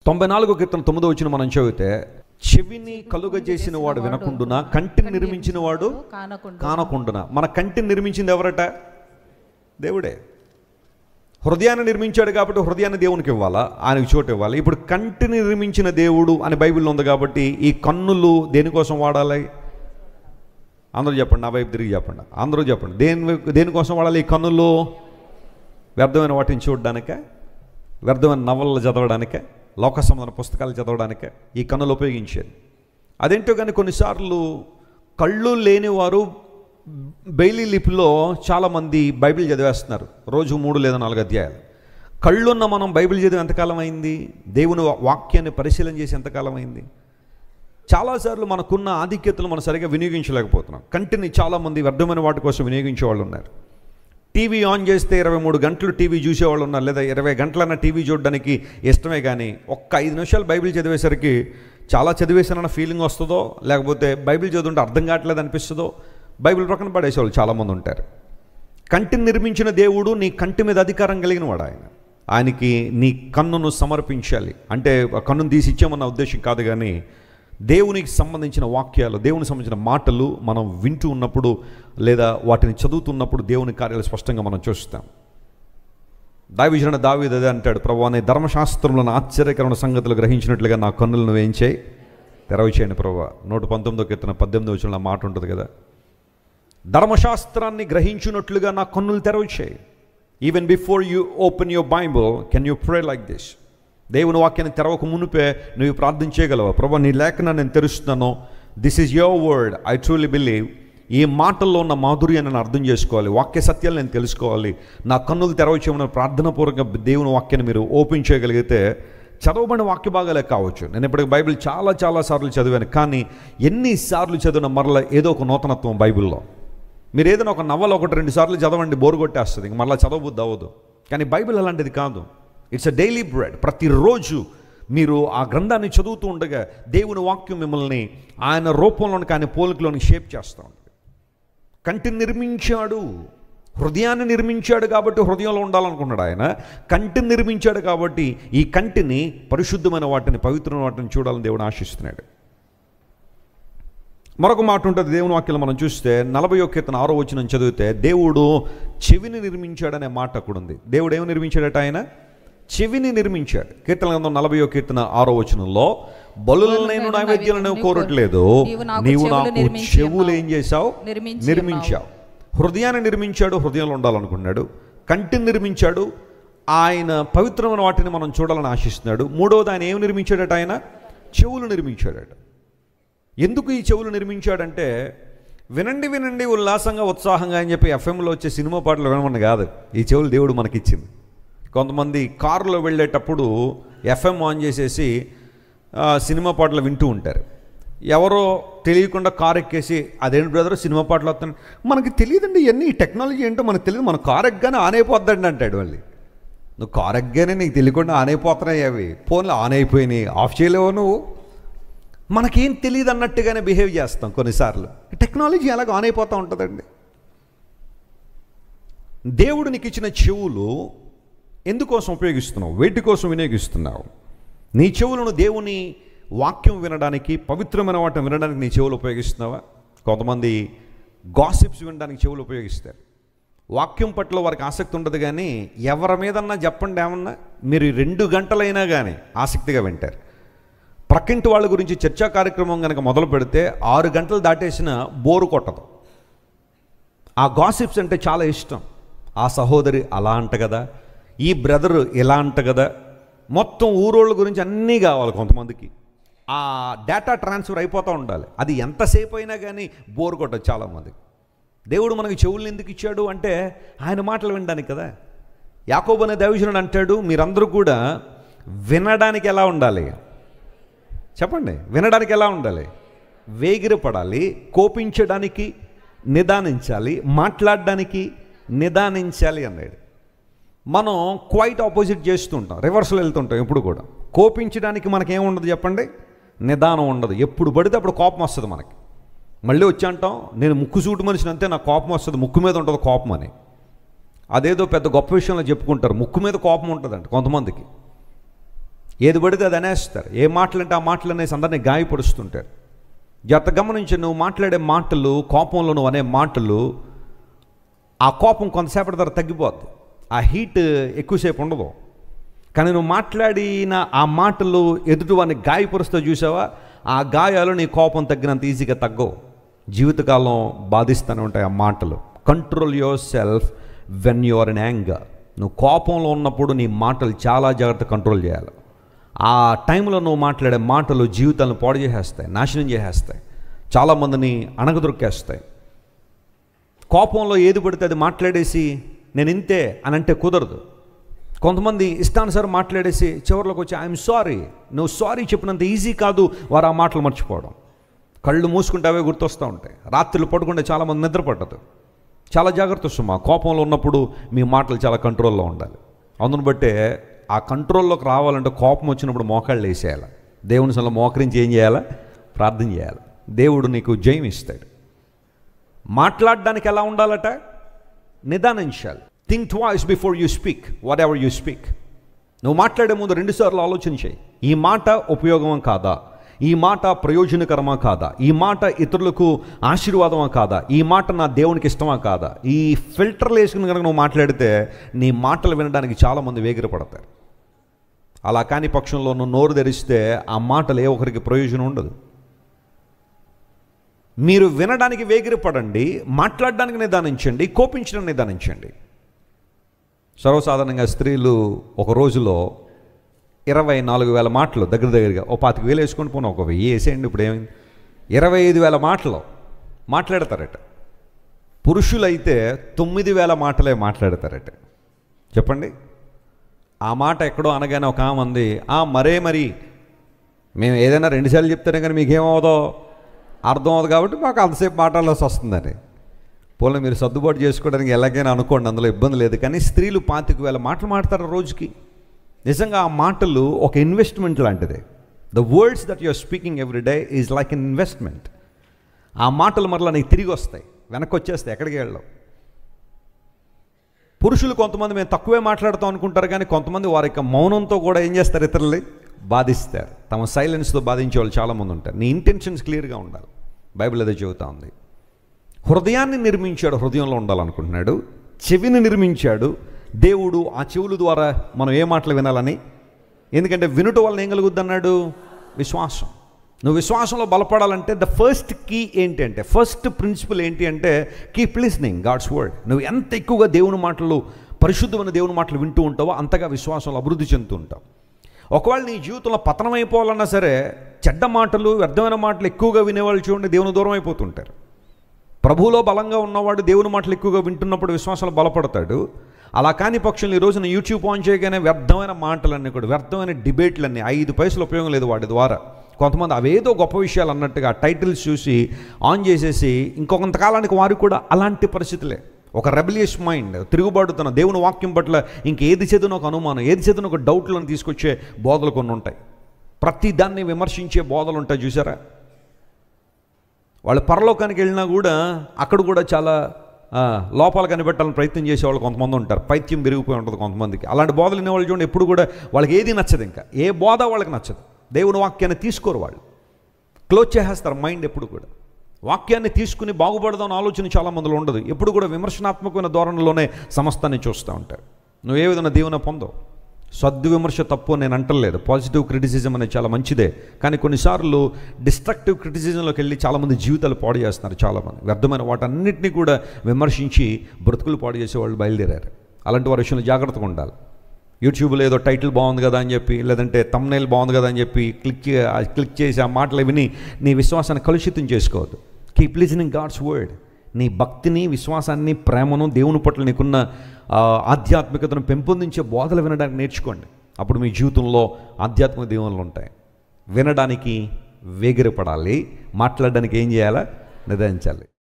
94వ కీర్తన 9వ వచనం మనం చదివితే, చెవిని కలుగజేసిన వాడు వినకుండునా, కంటిని నిర్మించిన వాడు కానకుండునా. మన కంటిని నిర్మించింది ఎవరట? దేవుడే. హృదయాన్ని నిర్మించాడు కాబట్టి హృదయాన్ని దేవునికి ఇవ్వాలా, ఆయనకి చోటు ఇవ్వాలి. ఇప్పుడు కంటిని నిర్మించిన దేవుడు అని బైబిల్లో ఉంది కాబట్టి ఈ కన్నులు దేనికోసం వాడాలి? అందరూ చెప్పండి, నా వైపు తిరిగి చెప్పండి, అందరూ చెప్పండి. దేనికోసం వాడాలి ఈ కన్నులు? వ్యర్థమైన వాటిని చూడడానికే, వ్యర్థమైన నవలలు చదవడానికే, లోక సంబంధమైన పుస్తకాలు చదవడానికే ఈ కన్నులు ఉపయోగించేది. అదేంటో కానీ కొన్నిసార్లు కళ్ళు లేనివారు బెయిలీ లిపిలో చాలామంది బైబిల్ చదివేస్తున్నారు, రోజు 3 లేదా 4 అధ్యాయాలు. కళ్ళున్న మనం బైబిల్ చదివి ఎంతకాలం అయింది? దేవుని వాక్యాన్ని పరిశీలన చేసి ఎంతకాలం అయింది? చాలాసార్లు మనకున్న ఆధిక్యతలు మనం సరిగా వినియోగించలేకపోతున్నాం. కంటిని చాలామంది వ్యర్థమైన వాటి కోసం వినియోగించే వాళ్ళు ఉన్నారు. టీవీ ఆన్ చేస్తే 23 గంటలు టీవీ చూసేవాళ్ళు ఉన్నారు, లేదా 20 గంటలన్నా టీవీ చూడడానికి ఇష్టమే. కానీ ఒక్క 5 నిమిషాలు బైబిల్ చదివేసరికి చాలా చదివేసానన్న ఫీలింగ్ వస్తుందో, లేకపోతే బైబిల్ చదువుంటే అర్థం కావట్లేదు అనిపిస్తుందో బైబిల్ ప్రక్కన పడేసేవాళ్ళు చాలామంది ఉంటారు. కంటిని నిర్మించిన దేవుడు నీ కంటి మీద అధికారం కలిగిన వాడు. ఆయనకి నీ కన్నును సమర్పించాలి. అంటే కన్నును తీసి ఇచ్చామన్న ఉద్దేశం కాదు, కానీ దేవునికి సంబంధించిన వాక్యాలు, దేవునికి సంబంధించిన మాటలు మనం వింటూ ఉన్నప్పుడు లేదా వాటిని చదువుతున్నప్పుడు దేవుని కార్యాలు స్పష్టంగా మనం చూస్తాం. దైవజనుడు దావీదు అదే అంటాడు, ప్రభువా నీ ధర్మశాస్త్రంలో ఆశ్చర్యకరమైన సంగతులు గ్రహించినట్లుగా నా కన్నులను నువ్వేం చేయి, తెరవి చేయండి ప్రభువా. 119వ కీర్తన 18వ వచనంలో ఆ మాట ఉంటుంది కదా, ధర్మశాస్త్రాన్ని గ్రహించినట్లుగా నా కన్నులు తెరవి చేయి. Even before you open your Bible can you pray like this. దేవుని వాక్యాన్ని తెరవక మునిపే నువ్వు ప్రార్థన చేయగలవా? ప్రభువా నీ లేఖనాన్ని నేను తెరుస్తున్నాను, this is your word, I truly believe. ఈ మాటల్లో ఉన్న మాధుర్యాన్ని నేను అర్థం చేసుకోవాలి, వాక్య సత్యాలు నేను తెలుసుకోవాలి. నా కన్నులు తెరవచ్చేమని ప్రార్థనాపూర్వకంగా దేవుని వాక్యాన్ని మీరు ఓపెన్ చేయగలిగితే చదవబడిన వాక్య భాగాలే కావచ్చు. నేను ఇప్పటికి బైబిల్ చాలా సార్లు చదివాను, కానీ ఎన్నిసార్లు చదివిన మరలా ఏదో ఒక నూతనత్వం బైబిల్లో. మీరు ఏదైనా ఒక నవల 1-2 సార్లు చదవండి, బోరు కొట్టేస్తుంది, ఇంక మరలా చదవబుద్ధి అవ్వదు. కానీ బైబిల్ అలాంటిది కాదు. It's a daily bread. ప్రతిరోజు మీరు ఆ గ్రంథాన్ని చదువుతూ ఉండగా దేవుని వాక్యం మిమ్మల్ని ఆయన రూపంలోనికి, ఆయన పోలికలోనికి షేప్ చేస్తూ ఉంటుంది. కంటిని నిర్మించాడు, హృదయాన్ని నిర్మించాడు కాబట్టి హృదయంలో ఉండాలనుకున్నాడు ఆయన. కంటిని నిర్మించాడు కాబట్టి ఈ కంటిని పరిశుద్ధమైన వాటిని, పవిత్రమైన వాటిని చూడాలని దేవుడు ఆశిస్తున్నాడు. మరొక మాట ఉంటుంది దేవుని వాక్యం మనం చూస్తే, 40వ కీర్తన 6వ వచనం చదివితే, దేవుడు చెవిని నిర్మించాడనే మాట అక్కడ ఉంది. దేవుడు ఏమి నిర్మించాడట? ఆయన చెవిని నిర్మించాడు. కీర్తన గ్రంథం 40వ కీర్తన 6వ వచనంలో, బలులనైన నైవేద్యాలను కోరట్లేదు, నీవు నాకు చెవులు ఏం చేశావు? నిర్మించావు. హృదయాన్ని నిర్మించాడు, హృదయంలో ఉండాలనుకున్నాడు. కంటిని నిర్మించాడు, ఆయన పవిత్రమైన వాటిని మనం చూడాలని ఆశిస్తున్నాడు. మూడవది ఆయన ఏమి నిర్మించాడట? ఆయన చెవులు నిర్మించాడట. ఎందుకు ఈ చెవులు నిర్మించాడంటే, వినండి ఉల్లాసంగా ఉత్సాహంగా అని చెప్పి ఎఫ్ఎంలో వచ్చే సినిమా పాటలు వినమని కాదు, ఈ చెవులు దేవుడు మనకిచ్చింది. కొంతమంది కారులో వెళ్ళేటప్పుడు ఎఫ్ఎం ఆన్ చేసేసి సినిమా పాటలు వింటూ ఉంటారు. ఎవరో తెలియకుండా కారు ఎక్కేసి, అదేంటి బ్రదర్ సినిమా పాటలు వస్తాను, మనకి తెలియదండి ఇవన్నీ, ఈ టెక్నాలజీ ఏంటో మనకు తెలియదు, మన కారు ఎక్కగానే ఆన్ అయిపోద్దండి అంటాడు. మళ్ళీ నువ్వు కారు ఎక్కగానే నీకు తెలియకుండా ఆన్ అయిపోతున్నాయి, అవి ఫోన్లో ఆన్ అయిపోయినాయి, ఆఫ్ చేయలేవు నువ్వు. మనకేం తెలియదు అన్నట్టుగానే బిహేవ్ చేస్తాం కొన్నిసార్లు. టెక్నాలజీ అలాగ ఆన్ అయిపోతూ ఉంటుందండి. దేవుడు నీకు ఇచ్చిన చెవులు ఎందుకోసం ఉపయోగిస్తున్నావు? వేటి కోసం వినియోగిస్తున్నావు? నీ చెవులను దేవుని వాక్యం వినడానికి, పవిత్రమైన వాటిని వినడానికి నీ చెవులు ఉపయోగిస్తున్నావా? కొంతమంది గాసిప్స్ వినడానికి చెవులు ఉపయోగిస్తారు. వాక్యం పట్ల వారికి ఆసక్తి ఉండదు, కానీ ఎవరి మీదన్నా చెప్పండి ఏమన్నా, మీరు 2 గంటలైనా కానీ ఆసక్తిగా వింటారు. ప్రక్కింటి వాళ్ళ గురించి చర్చా కార్యక్రమం కనుక మొదలు పెడితే 6 గంటలు దాటేసిన బోరు కొట్టదు. ఆ గాసిప్స్ అంటే చాలా ఇష్టం. ఆ సహోదరి అలా అంట కదా, ఈ బ్రదరు ఇలా అంట కదా, మొత్తం ఊరోళ్ళ గురించి అన్నీ కావాలి కొంతమందికి. ఆ డేటా ట్రాన్స్ఫర్ అయిపోతూ ఉండాలి. అది ఎంతసేపు అయినా కానీ బోరు కొట్టదు చాలామందికి. దేవుడు మనకి చెవులను ఎందుకు ఇచ్చాడు అంటే ఆయన మాటలు వినడానికి కదా. యాకోబు అనే దైవజనుడు అంటాడు, మీరందరూ కూడా వినడానికి ఎలా ఉండాలి చెప్పండి? వినడానికి ఎలా ఉండాలి? వేగిరపడాలి, కోపించడానికి నిదానించాలి, మాట్లాడడానికి నిదానించాలి అన్నాడు. మనం క్వైట్ ఆపోజిట్ చేస్తుంటాం, రివర్స్లో వెళ్తుంటాం. ఎప్పుడు కూడా కోపించడానికి మనకేముండదు చెప్పండి? నిదానం ఉండదు. ఎప్పుడు పడితే అప్పుడు కోపం వస్తుంది మనకి. మళ్ళీ వచ్చి అంటాం, నేను ముక్కు సూటు మనిషిని అంతే, నాకు కోపం వస్తుంది, ముక్కు మీద ఉంటుంది కోపం అని. అదేదో పెద్ద గొప్ప విషయంలో చెప్పుకుంటారు, ముక్కు మీద కోపం ఉంటుందంట కొంతమందికి. ఏది పడితే అది అనేస్తారు. ఏ మాటలంటే ఆ మాటలు అనేసి అందరినీ గాయపరుస్తుంటారు. జాగ్రత్త గమనించి, నువ్వు మాట్లాడే మాటలు, కోపంలో నువ్వు అనే మాటలు, ఆ కోపం కొంతసేపటి తర్వాత తగ్గిపోద్ది, ఆ హీట్ ఎక్కువసేపు ఉండదు. కానీ నువ్వు మాట్లాడిన ఆ మాటలు ఎదుటివాడిని గాయపరుస్తూ చూసావా, ఆ గాయాలు నీ కోపం తగ్గినంత ఈజీగా తగ్గవు, జీవితకాలం బాధిస్తూనే ఉంటాయి ఆ మాటలు. Control yourself when you are in anger. నువ్వు కోపంలో ఉన్నప్పుడు నీ మాటలు చాలా జాగ్రత్త కంట్రోల్ చేయాలి. ఆ టైంలో నువ్వు మాట్లాడే మాటలు జీవితాలను పాడు చేసేస్తాయి, నాశనం చేసేస్తాయి, చాలామందిని అణగదొరికేస్తాయి. కోపంలో ఏది పడితే అది మాట్లాడేసి నేను ఇంతే అని అంటే కుదరదు. కొంతమంది ఇష్టానుసారం మాట్లాడేసి చివరిలోకి వచ్చి ఐఎమ్ సారీ. నువ్వు సారీ చెప్పినంత ఈజీ కాదు వారు ఆ మాటలు మర్చిపోవడం. కళ్ళు మూసుకుంటే అవే గుర్తొస్తూ ఉంటాయి. రాత్రులు పడుకుంటే చాలామంది నిద్ర పట్టదు. చాలా జాగ్రత్త సుమా. కోపంలో ఉన్నప్పుడు మీ మాటలు చాలా కంట్రోల్లో ఉండాలి. అందును బట్టే ఆ కంట్రోల్లోకి రావాలంటే కోపం వచ్చినప్పుడు మోకాళ్ళు వేసేయాలి, దేవుని సన్నిధిలో మోకరించి ఏం చేయాలా, ప్రార్థన చేయాలి. దేవుడు నీకు జయం ఇస్తాడు. మాట్లాడడానికి ఎలా ఉండాలట, నిదానించాలి. Think twice before you speak whatever you speak. నువ్వు మాట్లాడే ముందు 2 సార్లు ఆలోచన చేయి. ఈ మాట ఉపయోగమా కాదా, ఈ మాట ప్రయోజనకరమా కాదా, ఈ మాట ఇతరులకు ఆశీర్వాదమా కాదా, ఈ మాట నా దేవునికి ఇష్టమా కాదా. ఈ ఫిల్టర్లు వేసుకుని కనుక నువ్వు మాట్లాడితే నీ మాటలు వినడానికి చాలామంది వేగిరపడతారు. అలా కాని పక్షంలో నువ్వు నోరు తెరిస్తే ఆ మాటలు ఏ ఒకరికి ప్రయోజనం ఉండదు. మీరు వినడానికి వేగిరపడండి, మాట్లాడడానికి నిదానించండి, కోపించడం నిదానించండి. సర్వసాధారణంగా స్త్రీలు ఒక రోజులో 24,000 మాటలు దగ్గరగా 25,000 వేసుకొని పోను, 1,000 వేసేయండి. ఇప్పుడు ఏమైంది, 25,000 మాటలు మాట్లాడతారట. పురుషులైతే 9,000 మాటలే మాట్లాడతారట. చెప్పండి. ఆ మాట ఎక్కడో అనగానే ఒక ఆమె అంది, మరి మేము ఏదైనా 2 సార్లు చెప్తానే కానీ మీకేమవుదో అర్థం అవుతుంది కాబట్టి మాకు అంతసేపు మాట్లాడాల్సి వస్తుందని. పోలే మీరు సర్దుబాటు చేసుకోవడానికి ఎలాగైనా అనుకోండి, అందులో ఇబ్బంది లేదు. కానీ స్త్రీలు 25,000 మాటలు మాట్లాడతారు రోజుకి. నిజంగా ఆ మాటలు ఒక ఇన్వెస్ట్మెంట్ లాంటిదే. The words that you're speaking every day is like an investment. ఆ మాటలు మరలా నీకు తిరిగి వస్తాయి, వెనక్కి వచ్చేస్తాయి, ఎక్కడికి వెళ్ళవు. పురుషులు కొంతమంది మేము తక్కువే మాట్లాడుతాం అనుకుంటారు, కానీ కొంతమంది వారి యొక్క మౌనంతో కూడా ఏం చేస్తారు, ఇతరుల్ని బాధిస్తారు. తమ సైలెన్స్తో బాధించే వాళ్ళు చాలామంది ఉంటారు. నీ ఇంటెన్షన్స్ క్లియర్గా ఉండాలి. బైబిల్ అదే చెబుతా ఉంది. హృదయాన్ని నిర్మించాడు, హృదయంలో ఉండాలనుకుంటున్నాడు. చెవిని నిర్మించాడు దేవుడు, ఆ చెవుల ద్వారా మనం ఏ మాటలు వినాలని. ఎందుకంటే వినుట వలన ఏం కలుగుద్ది అన్నాడు, విశ్వాసం. నువ్వు విశ్వాసంలో బలపడాలంటే ద ఫస్ట్ కీ ఏంటి అంటే, ఫస్ట్ ప్రిన్సిపల్ ఏంటి అంటే కీప్ లిస్నింగ్ గాడ్స్ వర్డ్. నువ్వు ఎంత ఎక్కువగా దేవుని మాటలు, పరిశుద్ధమైన దేవుని మాటలు వింటూ ఉంటావో అంతగా విశ్వాసంలో అభివృద్ధి చెందుతూ ఉంటావు. ఒకవేళ నీ జీవితంలో పతనం అయిపోవాలన్నా సరే, చెడ్డ మాటలు, వ్యర్థమైన మాటలు ఎక్కువగా వినేవాళ్ళు చూడండి దేవుని దూరం అయిపోతుంటారు. ప్రభువులో బలంగా ఉన్నవాడు దేవుని మాటలు ఎక్కువగా వింటున్నప్పుడు విశ్వాసంలో బలపడతాడు. అలా కాని పక్షులు ఈ రోజున యూట్యూబ్ ఆన్ చేయగానే వ్యర్థమైన మాటలన్నీ కూడా, వ్యర్థమైన డిబేట్లన్నీ, 5 పైసలు ఉపయోగం లేదు వాటి ద్వారా. కొంతమంది అవేదో గొప్ప విషయాలు అన్నట్టుగా టైటిల్స్ చూసి ఆన్ చేసేసి ఇంకొంతకాలానికి వారు కూడా అలాంటి పరిస్థితులే. ఒక రెబలియస్ మైండ్, తిరుగుబాటుతన దేవుని వాక్యం పట్ల ఇంకేది చదివిన ఒక అనుమానం, ఏది చదివిన ఒక డౌట్లను తీసుకొచ్చే బోధలు కొన్ని ఉంటాయి. ప్రతి దాన్ని విమర్శించే బోధలు ఉంటాయి చూసారా. వాళ్ళు పరలోకానికి వెళ్ళినా కూడా అక్కడ కూడా చాలా లోపాలు కనిపెట్టాలని ప్రయత్నం చేసేవాళ్ళు కొంతమంది ఉంటారు. పైత్యం పెరిగిపోయి ఉంటుంది కొంతమందికి. అలాంటి బోధలు వినేవాళ్ళు చూడండి ఎప్పుడు కూడా వాళ్ళకి ఏది నచ్చదు, ఇంకా ఏ బోధ వాళ్ళకి నచ్చదు. దేవుని వాక్యాన్ని తీసుకోరు, వాళ్ళు క్లోజ్ చేసేస్తారు మైండ్. ఎప్పుడు కూడా వాక్యాన్ని తీసుకుని బాగుపడదాం ఆలోచన చాలామందిలో ఉండదు. ఎప్పుడు కూడా విమర్శనాత్మకమైన ధోరణిలోనే సమస్తాన్ని చూస్తూ ఉంటారు. నువ్వు ఏ విధంగా దీవెన పొందవు. సద్విమర్శ తప్పు నేను అంటలేదు, పాజిటివ్ క్రిటిసిజం అనేది చాలా మంచిదే. కానీ కొన్నిసార్లు డిస్ట్రక్టివ్ క్రిటిసిజంలోకి వెళ్ళి చాలామంది జీవితాలు పాడు చేస్తున్నారు. చాలామంది వ్యర్థమైన వాటన్నిటినీ కూడా విమర్శించి బ్రతుకులు పాడు చేసేవాళ్ళు బయలుదేరారు. అలాంటి వారి విషయంలో జాగ్రత్తగా ఉండాలి. యూట్యూబ్లో ఏదో టైటిల్ బాగుంది కదా అని చెప్పి, లేదంటే థంబ్నెయిల్ బాగుంది కదా అని చెప్పి క్లిక్ చేసి ఆ మాటలు విని నీ విశ్వాసాన్ని కలుషితం చేసుకోవద్దు. Keep listening God's word. నీ భక్తిని, విశ్వాసాన్ని, ప్రేమను, దేవుని పట్ల నీకున్న ఆధ్యాత్మికతను పెంపొందించే బోధలు వినడానికి నేర్చుకోండి. అప్పుడు మీ జీవితంలో ఆధ్యాత్మిక దీవెనలు ఉంటాయి. వినడానికి వేగిరపడాలి, మాట్లాడడానికి ఏం చేయాలా, నిదానించాలి.